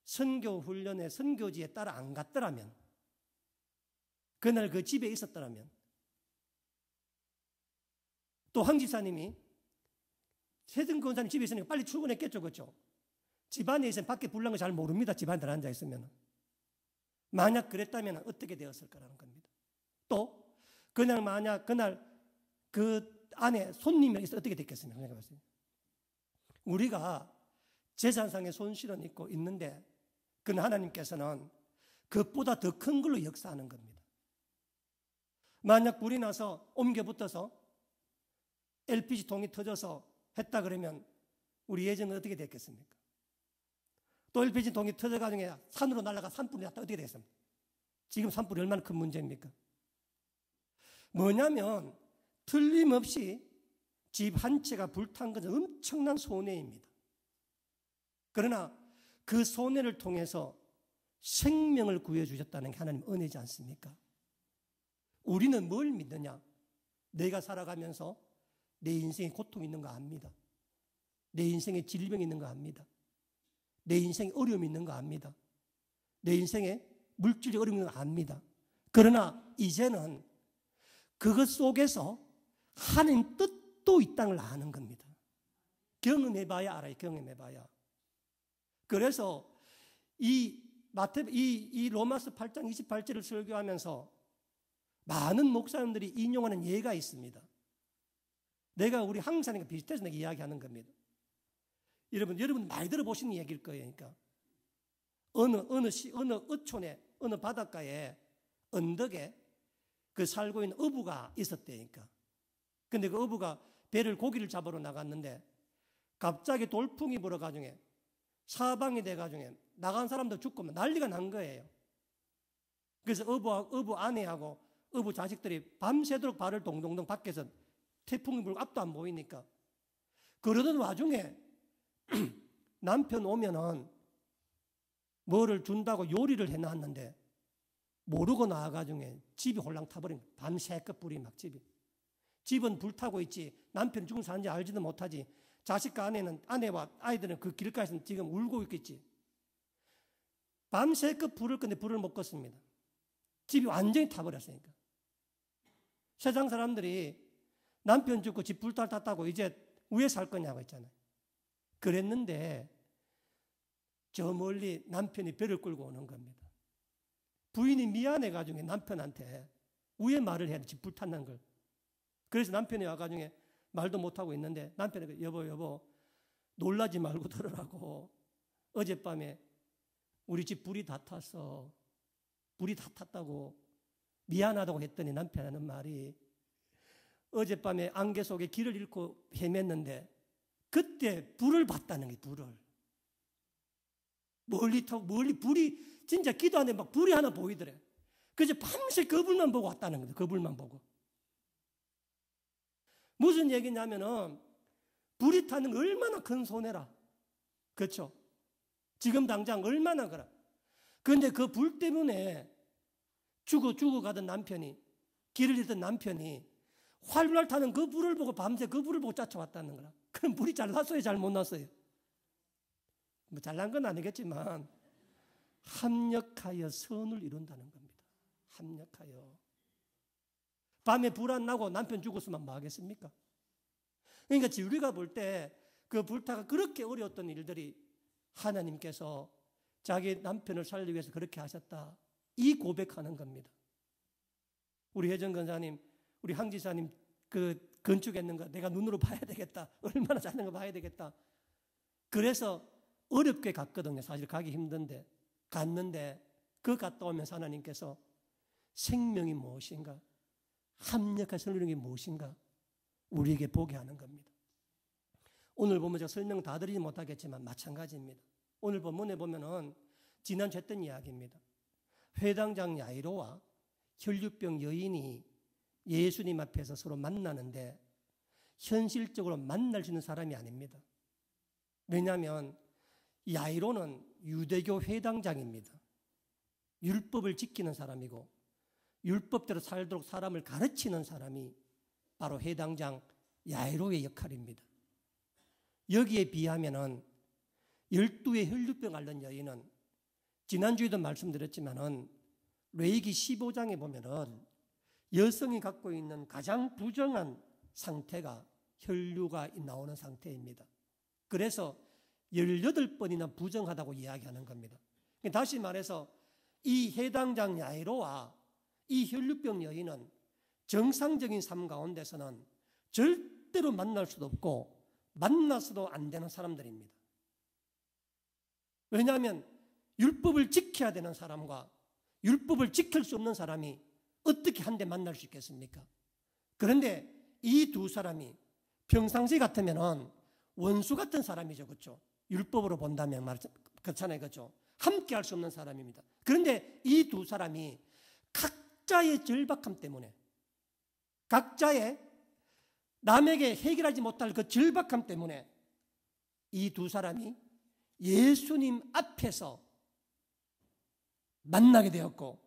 선교 훈련에 선교지에 따라 안 갔더라면 그날 그 집에 있었더라면 또 황 집사님이 세등 권사님 집에 있으니까 빨리 출근했겠죠. 그렇죠? 집안에 있으면 밖에 불난 거 잘 모릅니다. 집안에 앉아 있으면. 만약 그랬다면 어떻게 되었을까라는 겁니다. 또 만약 그날 그 안에 손님이 있어 어떻게 됐겠습니까? 생각해보세요. 우리가 재산상의 손실은 있고 있는데 그 하나님께서는 그것보다 더 큰 걸로 역사하는 겁니다. 만약 불이 나서 옮겨 붙어서 LPG통이 터져서 했다 그러면 우리 예정은 어떻게 됐겠습니까? 또 LPG통이 터져가지고 산으로 날아가 산불이 났다 어떻게 되겠습니까? 지금 산불이 얼마나 큰 문제입니까? 뭐냐면 틀림없이 집 한 채가 불탄 것은 엄청난 손해입니다. 그러나 그 손해를 통해서 생명을 구해주셨다는 게 하나님 은혜지 않습니까? 우리는 뭘 믿느냐? 내가 살아가면서 내 인생에 고통이 있는 거 압니다. 내 인생에 질병이 있는 거 압니다. 내 인생에 어려움이 있는 거 압니다. 내 인생에 물질적 어려움이 있는 거 압니다. 그러나 이제는 그것 속에서 하나님 뜻도 있다는 걸 아는 겁니다. 경험해봐야 알아요. 경험해봐야. 그래서 이 로마서 8장 28절을 설교하면서 많은 목사님들이 인용하는 예가 있습니다. 내가 우리 한국사람과 비슷해서 내가 이야기하는 겁니다. 여러분 많이 들어보시는 얘기일 거예요. 그러니까 어느 어촌에 어느 바닷가에 언덕에 그 살고 있는 어부가 있었대니까. 근데 그 어부가 배를 고기를 잡으러 나갔는데 갑자기 돌풍이 불어가지고 사방이 돼가지고 나간 사람도 죽고 난리가 난 거예요. 그래서 어부 아내하고 어부 자식들이 밤새도록 발을 동동동 밖에서 태풍이 불고 앞도 안 보이니까 그러던 와중에 남편 오면은 뭐를 준다고 요리를 해놨는데 모르고 나와가지고 집이 홀랑 타버린 거예요. 밤새껏 불이 막 집은 불타고 있지 남편이 죽은 사는지 알지도 못하지. 자식과 아내와 아이들은 그 길가에서 지금 울고 있겠지. 밤새껏 불을 끄는데 불을 못 껐습니다. 집이 완전히 타버렸으니까. 세상 사람들이 남편 죽고 집 불탈 탔다고 이제 위에 살 거냐고 했잖아요. 그랬는데 저 멀리 남편이 배를 끌고 오는 겁니다. 부인이 미안해가지고 남편한테 위에 말을 해야 돼. 집 불탔는 걸. 그래서 남편이 와가지고 말도 못하고 있는데 남편이 여보 놀라지 말고 들으라고. 어젯밤에 우리 집 불이 다 탔어. 불이 다 탔다고 미안하다고 했더니 남편 하는 말이 어젯밤에 안개 속에 길을 잃고 헤맸는데 그때 불을 봤다는 게 불을. 멀리 불이 진짜 기도 안에 막 불이 하나 보이더래. 그래서 밤새 그 불만 보고 왔다는 거예요. 그 불만 보고. 무슨 얘기냐면은 불이 타는 거 얼마나 큰 손해라. 그렇죠? 지금 당장 얼마나 그래. 그런데 그 불 때문에 죽어가던 남편이 길을 잃던 남편이 활활 타는 그 불을 보고 밤새 그 불을 보고 쫓아왔다는 거라. 그럼 불이 잘 났어요? 잘 못 났어요? 뭐 잘난 건 아니겠지만 합력하여 선을 이룬다는 겁니다. 합력하여. 밤에 불 안 나고 남편 죽었으면 뭐 하겠습니까? 그러니까 우리가 볼 때 그 불타가 그렇게 어려웠던 일들이 하나님께서 자기 남편을 살리기 위해서 그렇게 하셨다. 이 고백하는 겁니다. 우리 혜정 권사님, 우리 항지사님 그 건축했는 거 내가 눈으로 봐야 되겠다. 얼마나 잘하는 거 봐야 되겠다. 그래서 어렵게 갔거든요. 사실 가기 힘든데 갔는데 그 갔다 오면서 하나님께서 생명이 무엇인가, 합력한 설명이 무엇인가 우리에게 보게 하는 겁니다. 오늘 보면 제가 설명 다 드리지 못하겠지만 마찬가지입니다. 오늘 본문에 보면은 지난주 했던 이야기입니다. 회당장 야이로와 혈류병 여인이 예수님 앞에서 서로 만나는데 현실적으로 만날 수 있는 사람이 아닙니다. 왜냐하면 야이로는 유대교 회당장입니다. 율법을 지키는 사람이고 율법대로 살도록 사람을 가르치는 사람이 바로 회당장 야이로의 역할입니다. 여기에 비하면은 12의 혈류병 앓는 여인은 지난주에도 말씀드렸지만은 레위기 15장에 보면은 여성이 갖고 있는 가장 부정한 상태가 혈류가 나오는 상태입니다. 그래서 18번이나 부정하다고 이야기하는 겁니다. 다시 말해서 이 해당장 야이로와 이 혈류병 여인은 정상적인 삶 가운데서는 절대로 만날 수도 없고 만나서도 안 되는 사람들입니다. 왜냐하면 율법을 지켜야 되는 사람과 율법을 지킬 수 없는 사람이 어떻게 한데 만날 수 있겠습니까? 그런데 이 두 사람이 평상시 같으면 원수 같은 사람이죠. 그렇죠? 율법으로 본다면 그렇잖아요. 그렇죠? 함께 할 수 없는 사람입니다. 그런데 이 두 사람이 각자의 절박함 때문에 각자의 남에게 해결하지 못할 그 절박함 때문에 이 두 사람이 예수님 앞에서 만나게 되었고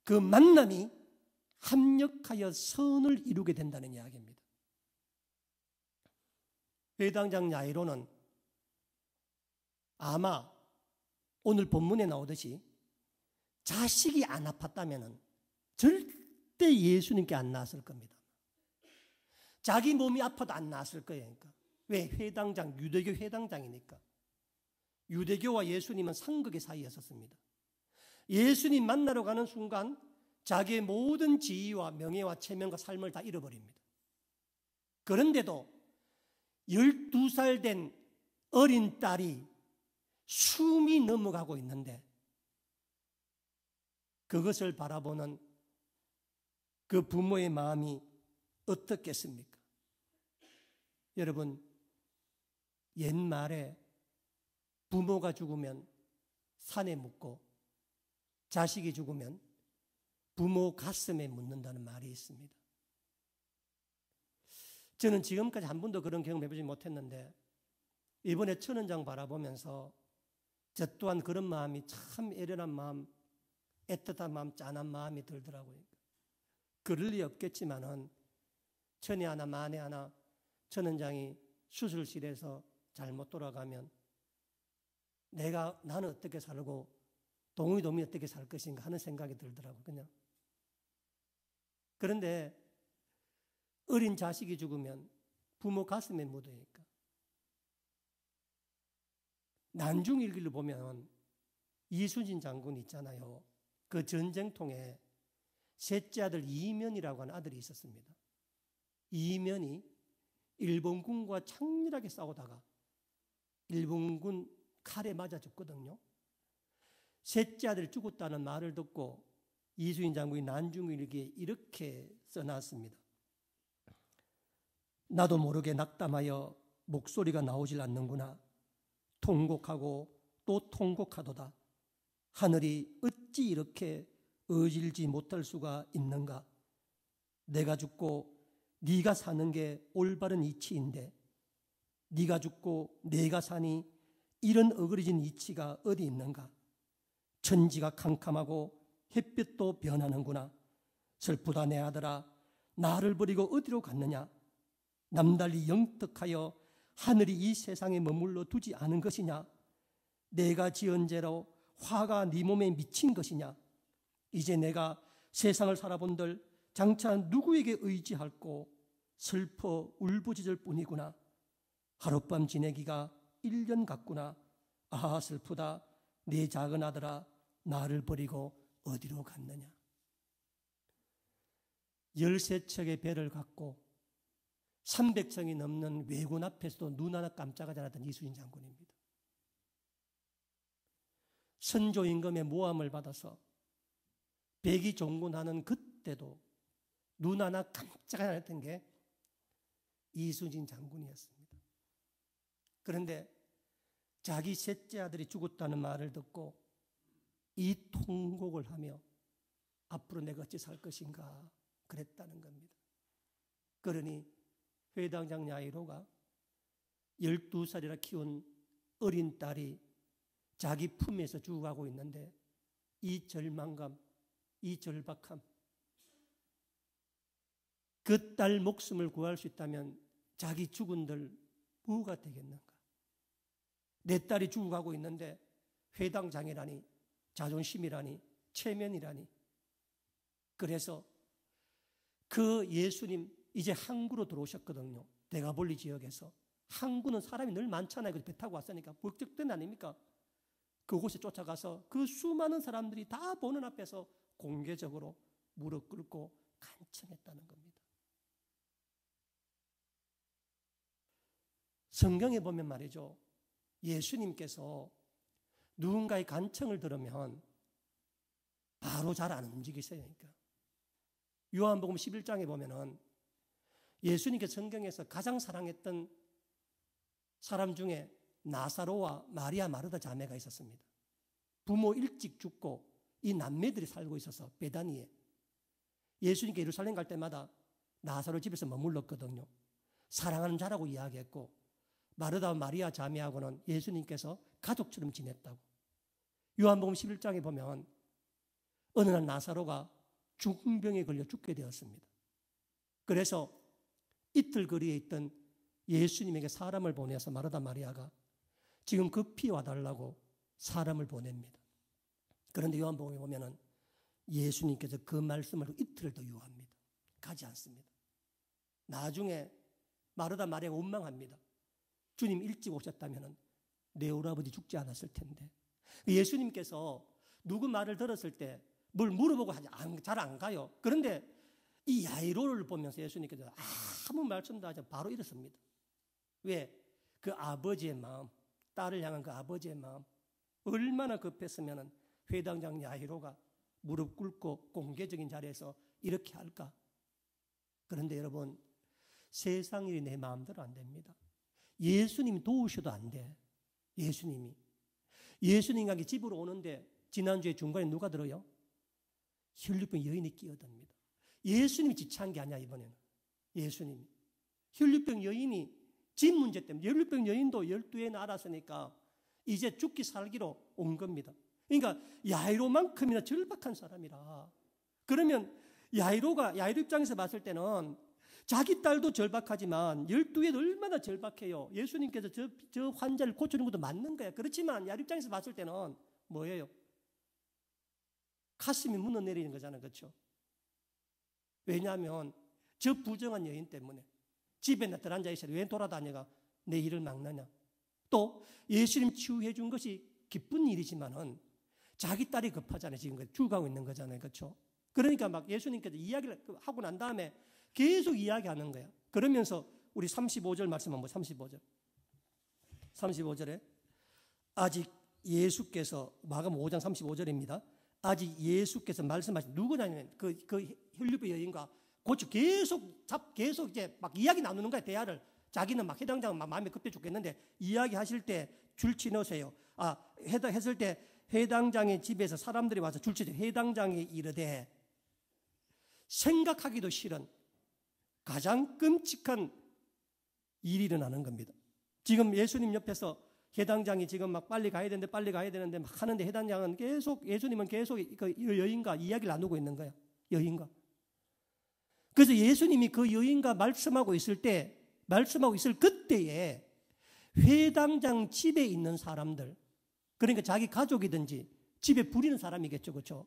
그 만남이 합력하여 선을 이루게 된다는 이야기입니다. 회당장 야이로는 아마 오늘 본문에 나오듯이 자식이 안 아팠다면 절대 예수님께 안 나왔을 겁니다. 자기 몸이 아파도 안 나왔을 거예요. 그러니까. 왜? 회당장, 유대교 회당장이니까. 유대교와 예수님은 상극의 사이였었습니다. 예수님 만나러 가는 순간 자기의 모든 지위와 명예와 체면과 삶을 다 잃어버립니다. 그런데도 12살 된 어린 딸이 숨이 넘어가고 있는데 그것을 바라보는 그 부모의 마음이 어떻겠습니까? 여러분, 옛말에 부모가 죽으면 산에 묻고 자식이 죽으면 부모 가슴에 묻는다는 말이 있습니다. 저는 지금까지 한 번도 그런 경험 해보지 못했는데 이번에 천은장 바라보면서 저 또한 그런 마음이 참 애련한 마음, 애틋한 마음, 짠한 마음이 들더라고요. 그럴 리 없겠지만은 천이 하나 만에 하나 천은장이 수술실에서 잘못 돌아가면 나는 어떻게 살고 동이 어떻게 살 것인가 하는 생각이 들더라고요. 그냥. 그런데 어린 자식이 죽으면 부모 가슴에 묻으니까. 난중일기를 보면 이순신 장군 있잖아요. 그 전쟁통에 셋째 아들 이면이라고 하는 아들이 있었습니다. 이면이 일본군과 창렬하게 싸우다가 일본군 칼에 맞아 죽거든요. 셋째 아들이 죽었다는 말을 듣고 이순신 장군이 난중일기에 이렇게 써놨습니다. 나도 모르게 낙담하여 목소리가 나오질 않는구나. 통곡하고 또 통곡하도다. 하늘이 어찌 이렇게 어질지 못할 수가 있는가. 내가 죽고 네가 사는 게 올바른 이치인데 네가 죽고 내가 사니 이런 어그러진 이치가 어디 있는가. 천지가 캄캄하고 햇볕도 변하는구나. 슬프다 내 아들아. 나를 버리고 어디로 갔느냐. 남달리 영특하여 하늘이 이 세상에 머물러 두지 않은 것이냐. 내가 지은 죄로 화가 네 몸에 미친 것이냐. 이제 내가 세상을 살아본들 장차 누구에게 의지할꼬. 슬퍼 울부짖을 뿐이구나. 하룻밤 지내기가 1년 같구나. 아 슬프다. 네 작은 아들아 나를 버리고 어디로 갔느냐. 13척의 배를 갖고 300척이 넘는 왜군 앞에서도 눈 하나 깜짝하지 않았던 이순신 장군입니다. 선조 임금의 모함을 받아서 백이 종군하는 그때도 눈 하나 깜짝 안 했던 게 이순신 장군이었습니다. 그런데 자기 셋째 아들이 죽었다는 말을 듣고 이 통곡을 하며 앞으로 내가 어찌 살 것인가 그랬다는 겁니다. 그러니 회당장 야이로가 12살이라 키운 어린 딸이 자기 품에서 죽어가고 있는데 이 절망감, 이 절박함, 그 딸 목숨을 구할 수 있다면 자기 죽은들 뭐가 되겠는가. 내 딸이 죽어가고 있는데 회당장이라니, 자존심이라니, 체면이라니. 그래서 그 예수님 이제 항구로 들어오셨거든요. 대가볼리 지역에서. 항구는 사람이 늘 많잖아요. 배 타고 왔으니까. 목적된 아닙니까? 그곳에 쫓아가서 그 수많은 사람들이 다 보는 앞에서 공개적으로 무릎 꿇고 간청했다는 겁니다. 성경에 보면 말이죠. 예수님께서 누군가의 간청을 들으면 바로 잘 안 움직이세요. 그러니까. 요한복음 11장에 보면은 예수님께서 성경에서 가장 사랑했던 사람 중에 나사로와 마리아 마르다 자매가 있었습니다. 부모 일찍 죽고 이 남매들이 살고 있어서 베다니에 예수님께 예루살렘 갈 때마다 나사로 집에서 머물렀거든요. 사랑하는 자라고 이야기했고 마르다와 마리아 자매하고는 예수님께서 가족처럼 지냈다고. 요한복음 11장에 보면 어느 날 나사로가 중풍병에 걸려 죽게 되었습니다. 그래서 이틀 거리에 있던 예수님에게 사람을 보내서 마르다 마리아가 지금 급히 와달라고 사람을 보냅니다. 그런데 요한복음에 보면은 예수님께서 그 말씀을 이틀을 더 유합니다. 가지 않습니다. 나중에 마르다 마리아가 원망합니다. 주님 일찍 오셨다면 내 오라버지 죽지 않았을 텐데. 예수님께서 누구 말을 들었을 때 뭘 물어보고 잘 안 가요. 그런데 이 야이로를 보면서 예수님께서 아무 말씀도 하지 않고 바로 일었습니다. 왜? 그 아버지의 마음, 딸을 향한 그 아버지의 마음 얼마나 급했으면 회당장 야이로가 무릎 꿇고 공개적인 자리에서 이렇게 할까? 그런데 여러분, 세상 일이 내 마음대로 안 됩니다. 예수님이 도우셔도 안 돼. 예수님에게 집으로 오는데 지난주에 중간에 누가 들어요? 혈류병 여인이 끼어듭니다. 예수님이 지체한 게 아니야, 이번에는. 예수님이. 혈류병 여인이 집 문제 때문에, 혈류병 여인도 12에 날았으니까 이제 죽기 살기로 온 겁니다. 그러니까 야이로만큼이나 절박한 사람이라. 그러면 야이로 입장에서 봤을 때는 자기 딸도 절박하지만 12에도 얼마나 절박해요. 예수님께서 저 환자를 고치는 것도 맞는 거야. 그렇지만 야이로 입장에서 봤을 때는 뭐예요? 가슴이 무너내리는 거잖아요. 그렇죠? 왜냐하면 저 부정한 여인 때문에 집에 들어앉아 있어도 왜 돌아다녀가 내 일을 막느냐. 또 예수님 치유해 준 것이 기쁜 일이지만은 자기 딸이 급하잖아요. 지금 죽어가고 있는 거잖아요. 그렇죠? 그러니까 막 예수님께서 이야기를 하고 난 다음에 계속 이야기하는 거야. 그러면서 우리 35절 말씀 한번 35절에 아직 예수께서 마가음 5장 35절입니다. 아직 예수께서 말씀하신 누구냐면 그 혈류병 여인과 고쳐 계속 이제 막 이야기 나누는 거야. 대화를. 자기는 막 해당장은 막 마음이 급해 죽겠는데 이야기하실 때 줄치 넣으세요. 했을 때 해당장의 집에서 사람들이 와서 줄치 해당장이 이르되 생각하기도 싫은 가장 끔찍한 일이 일어나는 겁니다. 지금 예수님 옆에서 해당장이 지금 막 빨리 가야 되는데 막 하는데 해당장은 예수님은 계속 그 여인과 이야기를 나누고 있는 거야. 여인과. 그래서 예수님이 그 여인과 말씀하고 있을 그때에 회당장 집에 있는 사람들, 그러니까 자기 가족이든지 집에 부리는 사람이겠죠. 그렇죠?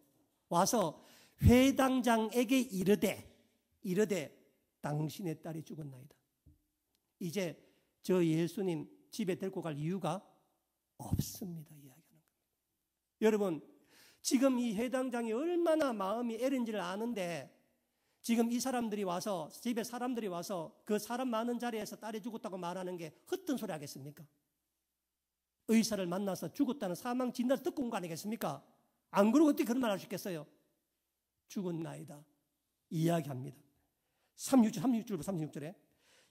와서 회당장에게 이르되 당신의 딸이 죽었나이다. 이제 저 예수님 집에 데리고 갈 이유가 없습니다. 이야기하는 겁니다. 여러분, 지금 이 회당장이 얼마나 마음이 애른지를 아는데 지금 이 사람들이 와서 집에 사람들이 와서 그 사람 많은 자리에서 딸이 죽었다고 말하는 게 헛된 소리 하겠습니까? 의사를 만나서 죽었다는 사망 진단을 듣고 온 거 아니겠습니까? 안 그러고 어떻게 그런 말 할 수 있겠어요? 죽었나이다. 이야기합니다. 36절에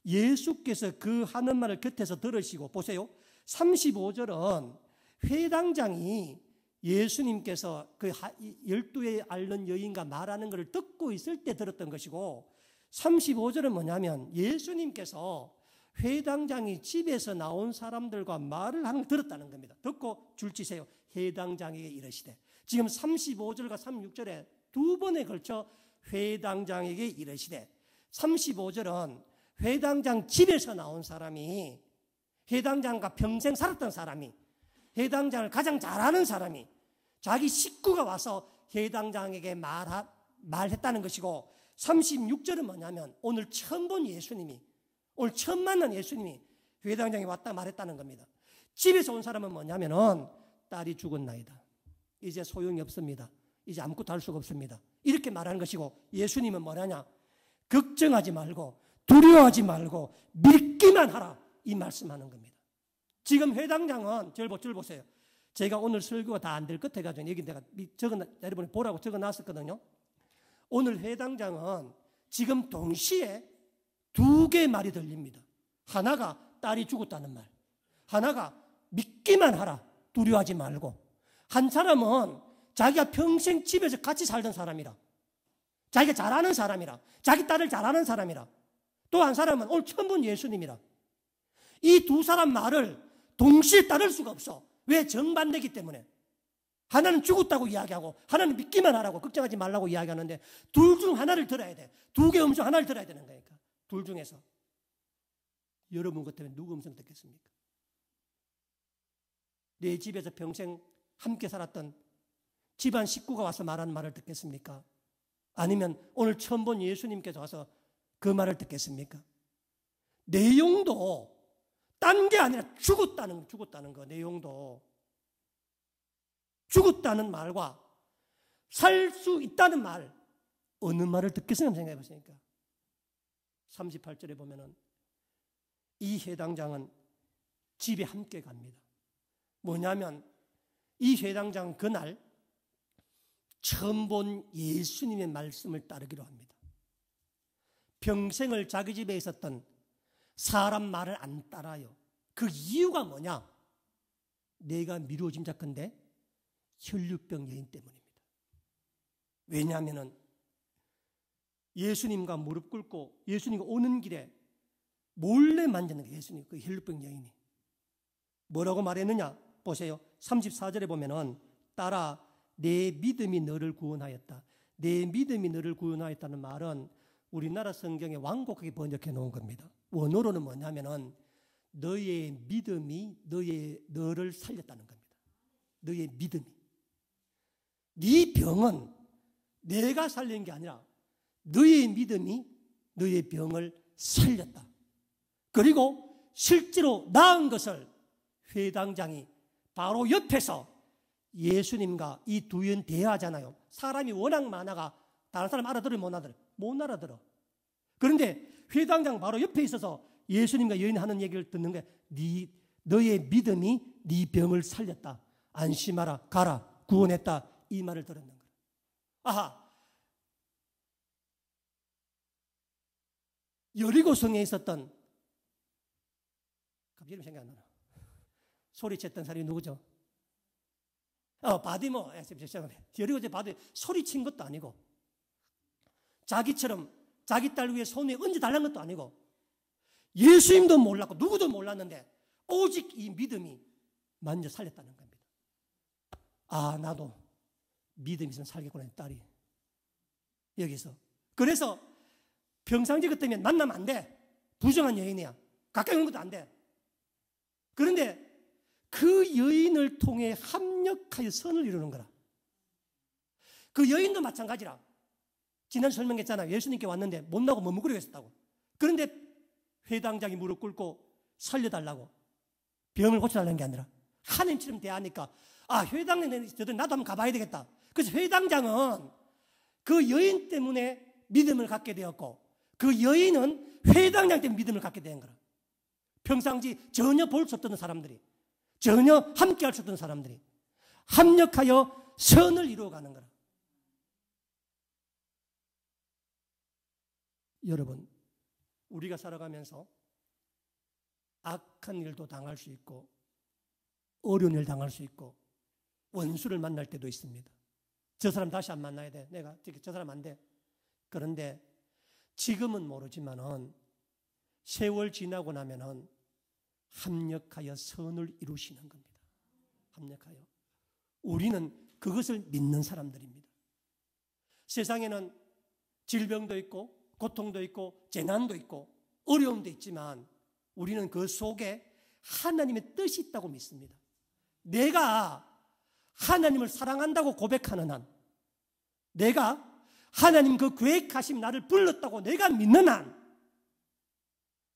예수께서 그 하는 말을 곁에서 들으시고 보세요. 35절은 회당장이 예수님께서 그 12에 앓는 여인과 말하는 것을 듣고 있을 때 들었던 것이고 35절은 뭐냐면 예수님께서 회당장이 집에서 나온 사람들과 말을 하는 걸 들었다는 겁니다. 듣고 줄치세요. 회당장에게 이르시되. 지금 35절과 36절에 두 번에 걸쳐 회당장에게 이르시되 35절은 회당장 집에서 나온 사람이 회당장과 평생 살았던 사람이 회당장을 가장 잘 아는 사람이 자기 식구가 와서 회당장에게 말했다는 것이고 36절은 뭐냐면 오늘 처음 본 예수님이 오늘 처음 만난 예수님이 회당장에 왔다 말했다는 겁니다. 집에서 온 사람은 뭐냐면은 딸이 죽었나이다. 이제 소용이 없습니다. 이제 아무것도 할 수가 없습니다. 이렇게 말하는 것이고 예수님은 뭐냐냐? 걱정하지 말고 두려워하지 말고 믿기만 하라. 이 말씀하는 겁니다. 지금 회당장은 절 보세요. 제가 오늘 설교가 다 안 될 것 같아가지고 여기 내가 여러분이 보라고 적어놨었거든요. 오늘 회당장은 지금 동시에 두 개의 말이 들립니다. 하나가 딸이 죽었다는 말, 하나가 믿기만 하라, 두려워하지 말고. 한 사람은 자기가 평생 집에서 같이 살던 사람이라, 자기가 잘 아는 사람이라, 자기 딸을 잘 아는 사람이라, 또 한 사람은 오늘 처음 본 예수님이라. 이 두 사람 말을 동시에 따를 수가 없어. 왜? 정반대이기 때문에. 하나는 죽었다고 이야기하고 하나는 믿기만 하라고, 걱정하지 말라고 이야기하는데 둘 중 하나를 들어야 돼. 두 개의 음성 하나를 들어야 되는 거니까. 둘 중에서 여러분 같으면 누구 음성 듣겠습니까? 내 집에서 평생 함께 살았던 집안 식구가 와서 말하는 말을 듣겠습니까? 아니면 오늘 처음 본 예수님께서 와서 그 말을 듣겠습니까? 내용도 딴 게 아니라 죽었다는 거, 내용도 죽었다는 말과 살 수 있다는 말, 어느 말을 듣겠어요? 생각해 보시니까 38절에 보면은 이 회당장은 집에 함께 갑니다. 뭐냐면 이 회당장 그날 처음 본 예수님의 말씀을 따르기로 합니다. 평생을 자기 집에 있었던 사람 말을 안 따라요. 그 이유가 뭐냐? 내가 미루어 짐작컨대 혈류병 여인 때문입니다. 왜냐하면 예수님과 무릎 꿇고 예수님이 오는 길에 몰래 만졌는 거예요. 예수님 그 혈류병 여인이. 뭐라고 말했느냐? 보세요. 34절에 보면은 따라 내 믿음이 너를 구원하였다. 내 믿음이 너를 구원하였다는 말은 우리나라 성경에 완곡하게 번역해 놓은 겁니다. 원어로는 뭐냐면은 너의 믿음이 너를 살렸다는 겁니다. 너의 믿음이. 네 병은 내가 살린 게 아니라 너의 믿음이 너의 병을 살렸다. 그리고 실제로 나은 것을 회당장이 바로 옆에서 예수님과 이 두 연 대화하잖아요. 사람이 워낙 많아가 다른 사람 알아들어 못 알아들어. 그런데 회당장 바로 옆에 있어서 예수님과 여인이 하는 얘기를 듣는 거야. 너의 믿음이 네 병을 살렸다. 안심하라. 가라. 구원했다. 이 말을 들었는 거야. 아하. 여리고성에 있었던 갑자기 이름 생각 안 나나. 소리쳤던 사람이 누구죠? 바디모. 여리고성 바디 소리친 것도 아니고 자기처럼 자기 딸 위에 손에 얹어달라는 것도 아니고 예수님도 몰랐고 누구도 몰랐는데 오직 이 믿음이 만져 살렸다는 겁니다. 아, 나도 믿음이 있으면 살겠구나, 딸이. 여기서. 그래서 평상시 같으면 만나면 안 돼. 부정한 여인이야. 가까이 오는 것도 안 돼. 그런데 그 여인을 통해 합력하여 선을 이루는 거라. 그 여인도 마찬가지라. 지난 설명했잖아요. 예수님께 왔는데 못나고 머뭇거리고 있었다고. 그런데 회당장이 무릎 꿇고 살려달라고 병을 고쳐달라는 게 아니라 하나님처럼 대하니까 회당장 나도 한번 가봐야 되겠다. 그래서 회당장은 그 여인 때문에 믿음을 갖게 되었고 그 여인은 회당장 때문에 믿음을 갖게 된 거라. 평상시 전혀 볼 수 없던 사람들이 전혀 함께 할 수 없던 사람들이 합력하여 선을 이루어가는 거라. 여러분, 우리가 살아가면서 악한 일도 당할 수 있고 어려운 일 당할 수 있고 원수를 만날 때도 있습니다. 저 사람 다시 안 만나야 돼. 내가 저 사람 안 돼. 그런데 지금은 모르지만은 세월 지나고 나면은 합력하여 선을 이루시는 겁니다. 합력하여. 우리는 그것을 믿는 사람들입니다. 세상에는 질병도 있고 고통도 있고 재난도 있고 어려움도 있지만 우리는 그 속에 하나님의 뜻이 있다고 믿습니다. 내가 하나님을 사랑한다고 고백하는 한, 내가 하나님 그 계획하심 나를 불렀다고 내가 믿는 한,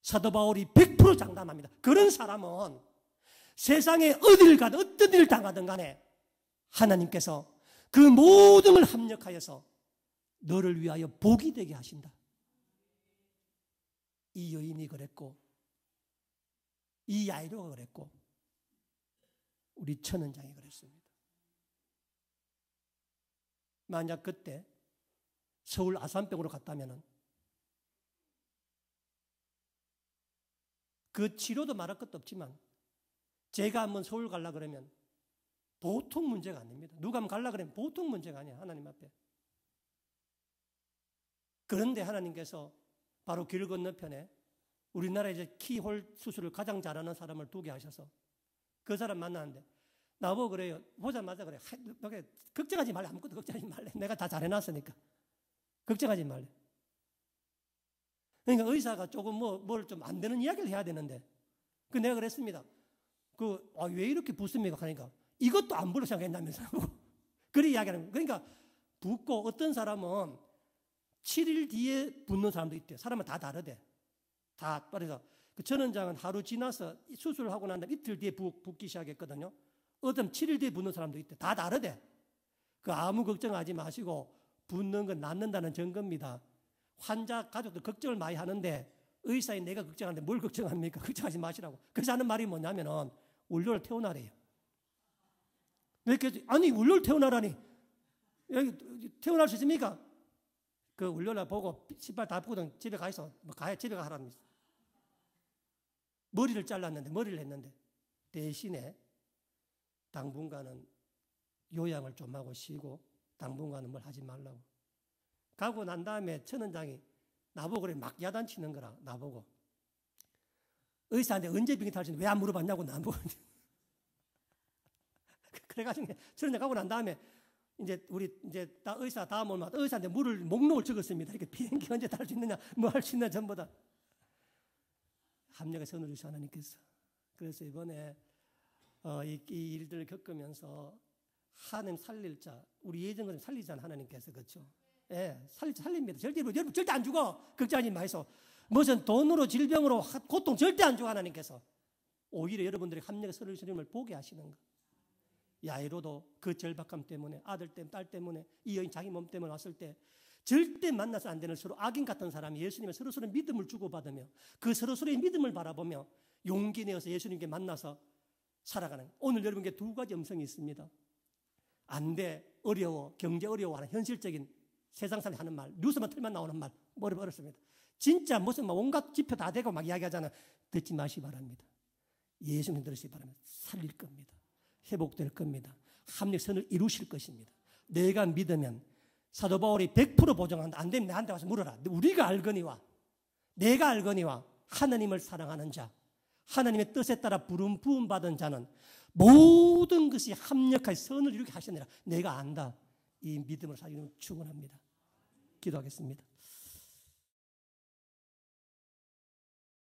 사도 바울이 100% 장담합니다. 그런 사람은 세상에 어딜 가든 어떤 일을 당하든 간에 하나님께서 그 모든 걸 합력하여서 너를 위하여 복이 되게 하신다. 이 여인이 그랬고 이 야이로가 그랬고 우리 천원장이 그랬습니다. 만약 그때 서울 아산병으로 갔다면 그 치료도 말할 것도 없지만 제가 한번 서울 가려 그러면 보통 문제가 아닙니다. 누가 한번 가려 그러면 보통 문제가 아니야. 하나님 앞에. 그런데 하나님께서 바로 길 건너편에 우리나라에 이제 키홀 수술을 가장 잘하는 사람을 두게 하셔서 그 사람 만나는데 나보고 그래요. 보자마자 그래. 걱정하지 말래. 아무것도 걱정하지 말래. 내가 다 잘해놨으니까. 걱정하지 말래. 그러니까 의사가 조금 뭘 좀 안 되는 이야기를 해야 되는데 내가 그랬습니다. 왜 이렇게 붓습니까? 하니까 이것도 안 불러 생각했다면서. 그래 이야기하는 거예요. 그러니까 붓고 어떤 사람은 7일 뒤에 붓는 사람도 있대요. 사람은 다 다르대. 다. 그래서 그 전원장은 하루 지나서 수술을 하고 난 다음에 이틀 뒤에 붓기 시작했거든요. 어떤 7일 뒤에 붓는 사람도 있대. 다 다르대. 아무 걱정하지 마시고 붓는 건 낫는다는 증거입니다. 환자 가족도 걱정을 많이 하는데 의사인 내가 걱정하는데 뭘 걱정합니까? 걱정하지 마시라고. 그래서 하는 말이 뭐냐면은 원료를 태워놔래요. 아니 원료를 태워놔라니 여기 태어날 수 있습니까? 그 울려라 보고 신발 다 벗고 집에 가 있어. 집에 가 하랍니다. 머리를 잘랐는데, 머리를 했는데 대신에 당분간은 요양을 좀 하고 쉬고 당분간은 뭘 하지 말라고. 가고 난 다음에 천원장이 나보고 그래 막 야단치는 거라. 나보고 의사한테 언제 비행기 탈지 왜 안 물어봤냐고 나보고. 그래가지고 천원장 가고 난 다음에 이제 우리 이제 의사 다음 오면 의사한테 목록을 적었습니다. 이렇게 비행기 언제 탈 수 있느냐, 뭐 할 수 있느냐 전부 다. 합력의 선을 주시 하나님께서. 그래서 이번에 이 일들을 겪으면서 하나님 살릴 자, 우리 예전처럼 살리잖아 하나님께서. 그렇죠? 예, 살립니다. 여러분 절대 안 죽어. 걱정하지 마이소. 무슨 돈으로 질병으로 고통 절대 안 죽어 하나님께서. 오히려 여러분들이 합력의 선을 주님을 보게 하시는 거. 야이로도 그 절박함 때문에 아들 때문에 딸 때문에 이 여인 자기 몸 때문에 왔을 때 절대 만나서 안 되는 서로 악인 같은 사람이 예수님의 서로서로 믿음을 주고받으며 그 서로서로의 믿음을 바라보며 용기 내어서 예수님께 만나서 살아가는. 오늘 여러분께 두 가지 음성이 있습니다. 안 돼, 어려워, 경제 어려워하는 현실적인 세상 사람이 하는 말, 뉴스만 틀면 나오는 말 버렸습니다. 진짜 무슨 막 온갖 지표 다 대고 막 이야기하잖아. 듣지 마시기 바랍니다. 예수님 들으시기 바랍니다. 살릴 겁니다. 회복될 겁니다. 합력선을 이루실 것입니다. 내가 믿으면 사도 바울이 100% 보장한다. 안 되면 나한테 와서 물어라. 우리가 알거니와 내가 알거니와 하나님을 사랑하는 자, 하나님의 뜻에 따라 부름 받은 자는 모든 것이 합력하여 선을 이루게 하시느니라. 내가 안다. 이 믿음을 사용하면 축원합니다. 기도하겠습니다.